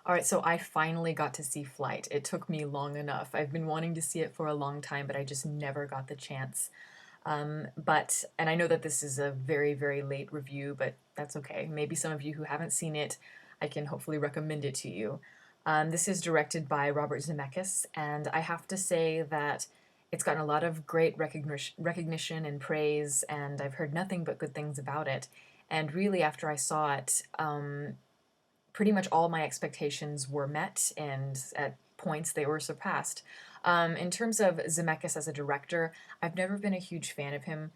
All right, so I finally got to see Flight. It took me long enough. I've been wanting to see it for a long time, but I just never got the chance. And I know that this is a very, very late review, but that's okay. Maybe some of you who haven't seen it, I can hopefully recommend it to you. This is directed by Robert Zemeckis, and I have to say that it's gotten a lot of great recognition and praise, and I've heard nothing but good things about it. And really, after I saw it, pretty much all my expectations were met, and at points they were surpassed. In terms of Zemeckis as a director, I've never been a huge fan of him.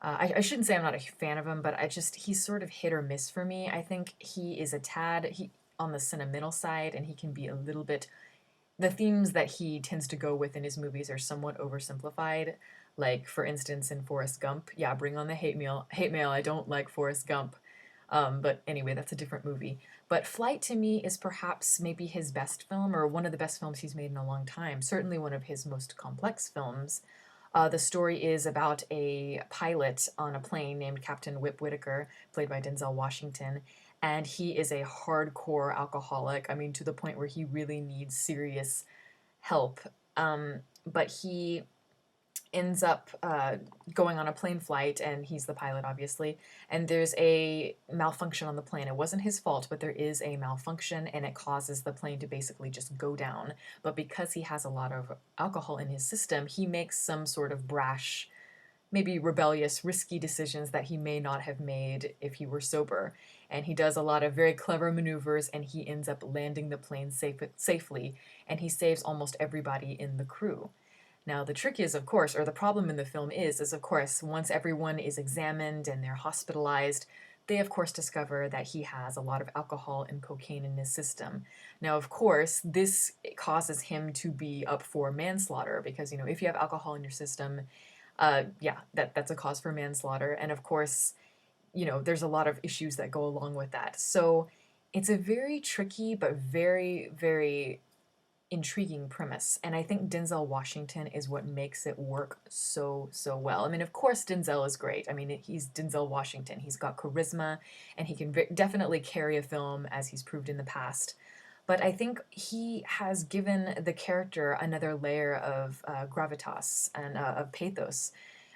I shouldn't say I'm not a fan of him, but he's sort of hit or miss for me. I think he is a tad on the sentimental side, and he can be a little bit. The themes that he tends to go with in his movies are somewhat oversimplified. Like, for instance, in Forrest Gump, yeah, bring on the hate mail. Hate mail. I don't like Forrest Gump. But anyway, that's a different movie. But Flight to me is perhaps maybe his best film, or one of the best films he's made in a long time. Certainly one of his most complex films. The story is about a pilot on a plane named Captain Whip Whitaker, played by Denzel Washington, and he is a hardcore alcoholic. I mean, to the point where he really needs serious help. But he ends up going on a plane flight, and he's the pilot, obviously. And there's a malfunction on the plane. It wasn't his fault, but there is a malfunction, and it causes the plane to basically just go down. But because he has a lot of alcohol in his system, he makes some sort of brash, maybe rebellious, risky decisions that he may not have made if he were sober. And he does a lot of very clever maneuvers, and he ends up landing the plane safely, and he saves almost everybody in the crew. Now, the trick is, of course, or the problem in the film is of course, once everyone is examined and they're hospitalized, they of course discover that he has a lot of alcohol and cocaine in his system. Now, of course, this causes him to be up for manslaughter because, if you have alcohol in your system, yeah, that's a cause for manslaughter. And of course, there's a lot of issues that go along with that. So it's a very tricky but very, very intriguing premise, and I think Denzel Washington is what makes it work so, so well. I mean, of course Denzel is great. I mean, he's Denzel Washington. He's got charisma, and he can definitely carry a film, as he's proved in the past. But I think he has given the character another layer of gravitas and of pathos,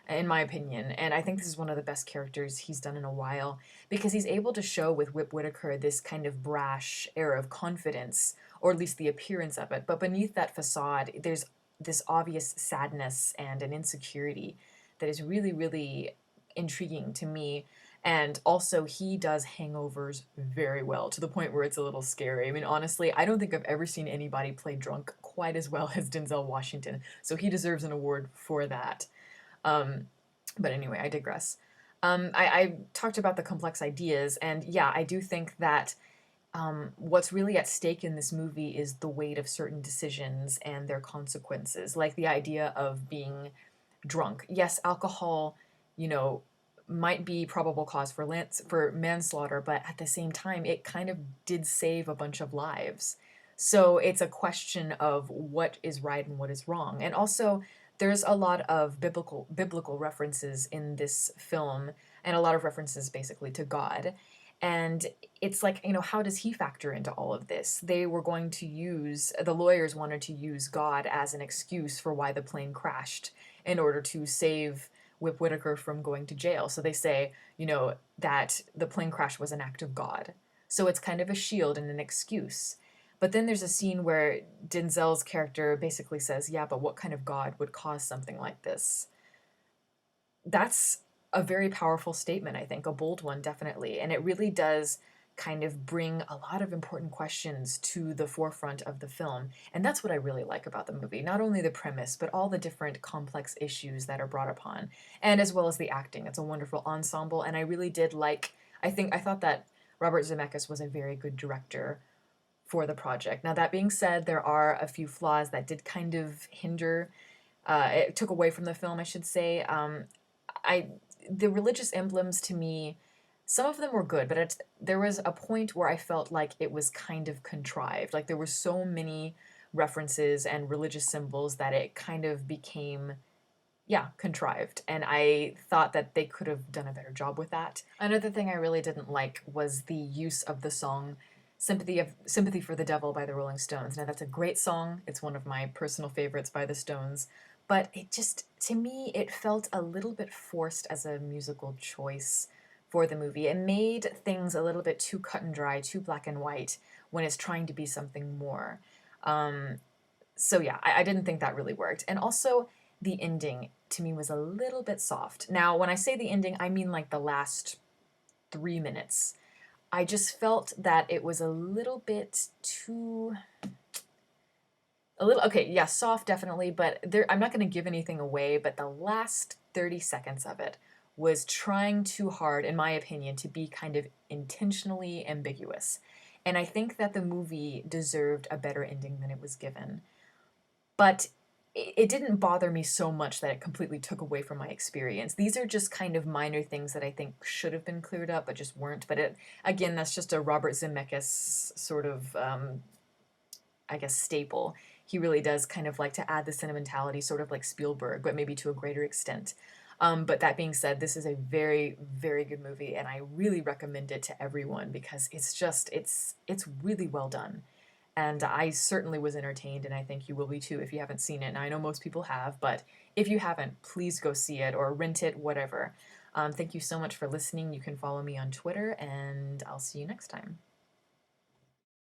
in my opinion. And I think this is one of the best characters he's done in a while because he's able to show with Whip Whitaker this kind of brash air of confidence, or at least the appearance of it. But beneath that facade, there's this obvious sadness and an insecurity that is really, really intriguing to me. And also, he does hangovers very well to the point where it's a little scary. I mean, honestly, I don't think I've ever seen anybody play drunk quite as well as Denzel Washington. So he deserves an award for that. Um, but anyway, I digress. I talked about the complex ideas, and yeah, I do think that what's really at stake in this movie is the weight of certain decisions and their consequences, like the idea of being drunk. Yes, alcohol, you know, might be probable cause for manslaughter, but at the same time, it kind of did save a bunch of lives. So it's a question of what is right and what is wrong. And also, there's a lot of biblical references in this film, and a lot of references basically to God. And it's like, how does he factor into all of this? The lawyers wanted to use God as an excuse for why the plane crashed in order to save Whip Whitaker from going to jail. So they say, that the plane crash was an act of God. So it's kind of a shield and an excuse. But then there's a scene where Denzel's character basically says, yeah, but what kind of God would cause something like this? That's a very powerful statement, I think, a bold one, definitely. And it really does kind of bring a lot of important questions to the forefront of the film. And that's what I really like about the movie. Not only the premise, but all the different complex issues that are brought upon, and as well as the acting. It's a wonderful ensemble, and I really did I thought that Robert Zemeckis was a very good director for the project. Now, that being said, there are a few flaws that did kind of hinder, it took away from the film, I should say. I The religious emblems to me, some of them were good, but there was a point where I felt like it was kind of contrived. Like there were so many references and religious symbols that it kind of became, yeah, contrived. And I thought that they could have done a better job with that. Another thing I really didn't like was the use of the song Sympathy for the Devil by the Rolling Stones. Now that's a great song. It's one of my personal favorites by the Stones, but it just to me it felt a little bit forced as a musical choice for the movie. It made things a little bit too cut and dry, too black and white when it's trying to be something more. Um, so yeah, I didn't think that really worked. And also the ending to me was a little bit soft. Now, when I say the ending, I mean like the last 3 minutes. I just felt that it was a little bit too a little okay, yeah, soft definitely, but there I'm not going to give anything away, but the last 30 seconds of it was trying too hard in my opinion to be kind of intentionally ambiguous. And I think that the movie deserved a better ending than it was given. But it didn't bother me so much that it completely took away from my experience. These are just kind of minor things that I think should have been cleared up, but just weren't. But it again, that's just a Robert Zemeckis sort of, I guess, staple. He really does kind of like to add the sentimentality, sort of like Spielberg, but maybe to a greater extent. But that being said, this is a very, very good movie, and I really recommend it to everyone because it's really well done. And I certainly was entertained, and I think you will be too if you haven't seen it. Now, I know most people have, but if you haven't, please go see it or rent it, whatever. Thank you so much for listening. You can follow me on Twitter, and I'll see you next time.